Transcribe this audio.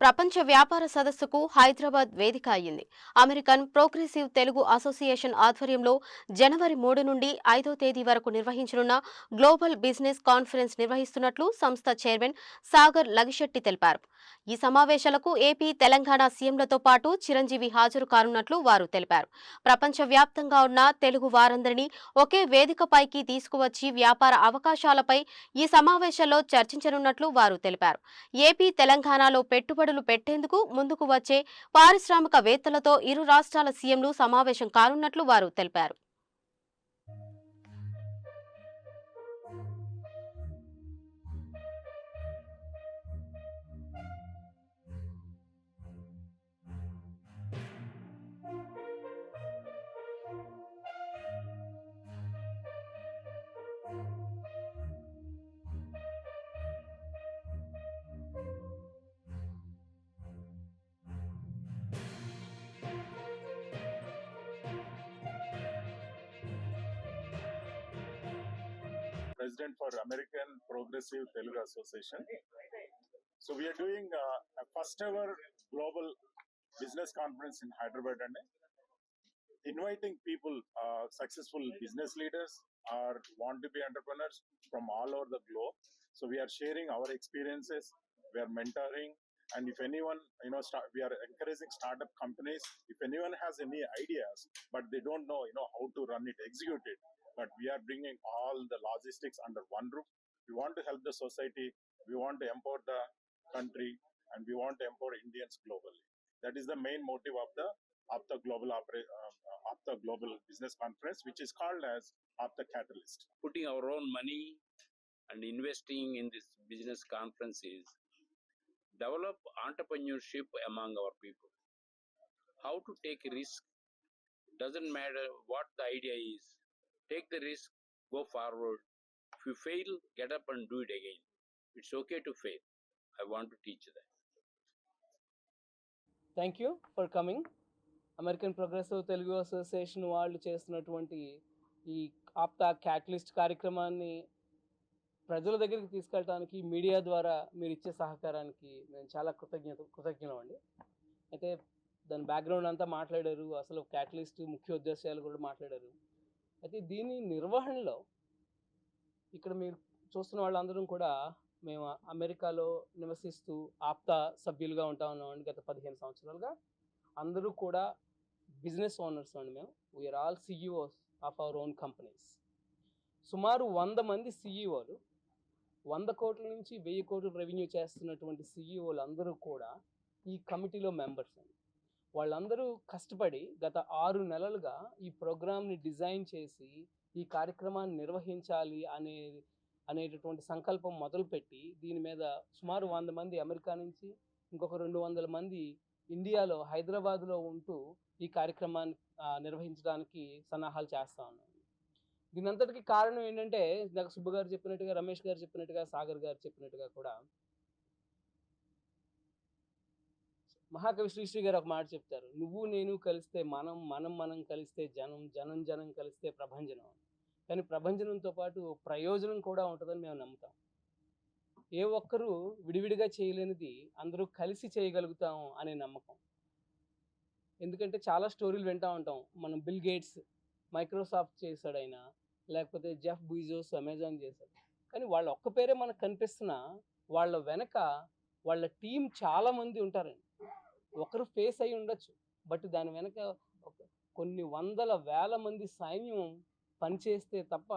ప్రపంచ వ్యాపార సదస్సుకు హైదరాబాద్ వేదిక అయింది. అమెరికన్ ప్రోగ్రెసివ్ తెలుగు అసోసియేషన్ ఆధ్వర్యంలో జనవరి 3 నుండి 5వ తేదీ వరకు నిర్వహించనున్న గ్లోబల్ బిజినెస్ కాన్ఫరెన్స్ నిర్వహిస్తున్నట్లు సంస్థ చైర్మన్ సాగర్ లగిశెట్టి తెలిపారు. ఈ సమావేశాలకు ఏపీ, తెలంగాణ సీఎంలతో పాటు చిరంజీవి హాజరు కానున్నట్లు వారు తెలిపారు. ప్రపంచ వ్యాప్తంగా ఉన్న తెలుగు వారందరినీ ఒకే వేదికపైకి తీసుకువచ్చి వ్యాపార అవకాశాలపై ఈ సమావేశంలో చర్చించనున్నట్లు వారు తెలిపారు. ఏపీ, తెలంగాణలో పెట్టుబడులు పెట్టేందుకు ముందుకు వచ్చే పారిశ్రామికవేత్తలతో ఇరు రాష్ట్రాల సీఎంలు సమావేశం కానున్నట్లు వారు తెలిపారు. President for American Progressive Telugu Association. So we are doing a first ever global business conference in Hyderabad and inviting people, successful business leaders or want to be entrepreneurs from all over the globe. So we are sharing our experiences, we are mentoring, and if anyone, we are encouraging startup companies. If anyone has any ideas, but they don't know, how to run it, execute it, but we are bringing all the logistics under one roof. We want to help the society, we want to empower the country, and we want to empower Indians globally. That is the main motive of the global business conference, which is called as the Catalyst. Putting our own money and investing in this business conference is develop entrepreneurship among our people. How to take a risk, doesn't matter what the idea is. Take the risk, go forward. If you fail, get up and do it again. It's okay to fail. I want to teach that. Thank you for coming. American progressive Telugu association వాళ్ళు చేస్తున్నటువంటి ఈ APTA catalyst కార్యక్రమాన్ని ప్రజల దగ్గరికి తీసుకెళ్ళడానికి media ద్వారా మీరు ఇచ్చే సహకారానికి మేము చాలా కృతజ్ఞులం అండి. అయితే దాని బ్యాక్గ్రౌండ్ అంతా మాట్లాడారు, అసలు క్యాటలిస్ట్ ముఖ్య ఉద్దేశాలు కూడా మాట్లాడారు. అయితే దీని నిర్వహణలో ఇక్కడ మీరు చూస్తున్న వాళ్ళందరం కూడా మేము అమెరికాలో నివసిస్తూ ఆప్తా సభ్యులుగా ఉంటా ఉన్నామండి గత 15 సంవత్సరాలుగా. అందరూ కూడా బిజినెస్ ఓనర్స్ అండి. మేము we are all CEOs of our own companies. సుమారు 100 మంది సిఇఓలు, 100 కోట్ల నుంచి 1000 కోట్ల రెవెన్యూ చేస్తున్నటువంటి సిఇఓలు అందరూ కూడా ఈ కమిటీలో మెంబర్స్ అండి. వాళ్ళందరూ కష్టపడి గత 6 నెలలుగా ఈ ప్రోగ్రామ్ని డిజైన్ చేసి ఈ కార్యక్రమాన్ని నిర్వహించాలి అనేటటువంటి సంకల్పం మొదలుపెట్టి దీని మీద సుమారు 100 మంది అమెరికా నుంచి, ఇంకొక 200 మంది ఇండియాలో హైదరాబాద్లో ఉంటూ ఈ కార్యక్రమాన్ని నిర్వహించడానికి సన్నాహాలు చేస్తూ ఉన్నాం. దీని అంతటికి కారణం ఏంటంటే నాకు సుబ్బు గారు చెప్పినట్టుగా, రమేష్ గారు చెప్పినట్టుగా, సాగర్ గారు చెప్పినట్టుగా కూడా మహాకవి శ్రీశ్రీ గారు ఒక మాట చెప్తారు, నువ్వు నేను కలిస్తే మనం కలిస్తే జనం కలిస్తే ప్రభంజనం. కానీ ప్రభంజనంతో పాటు ప్రయోజనం కూడా ఉంటుందని మేము నమ్ముతాం. ఏ ఒక్కరూ విడివిడిగా చేయలేనిది అందరూ కలిసి చేయగలుగుతాం అనే నమ్మకం. ఎందుకంటే చాలా స్టోరీలు వింటూ ఉంటాం. మనం బిల్ గేట్స్ మైక్రోసాఫ్ట్ చేశాడు ఆయన, లేకపోతే జెఫ్ బీజోస్ అమెజాన్ చేశాడు. కానీ వాళ్ళ ఒక్క పేరే మనకు కనిపిస్తున్నా వాళ్ళ వెనక వాళ్ళ టీం చాలామంది ఉంటారండి. ఒకరు ఫేస్ అయి ఉండొచ్చు, బట్ దాని వెనక కొన్ని వందల వేల మంది సైన్యం పనిచేస్తే తప్ప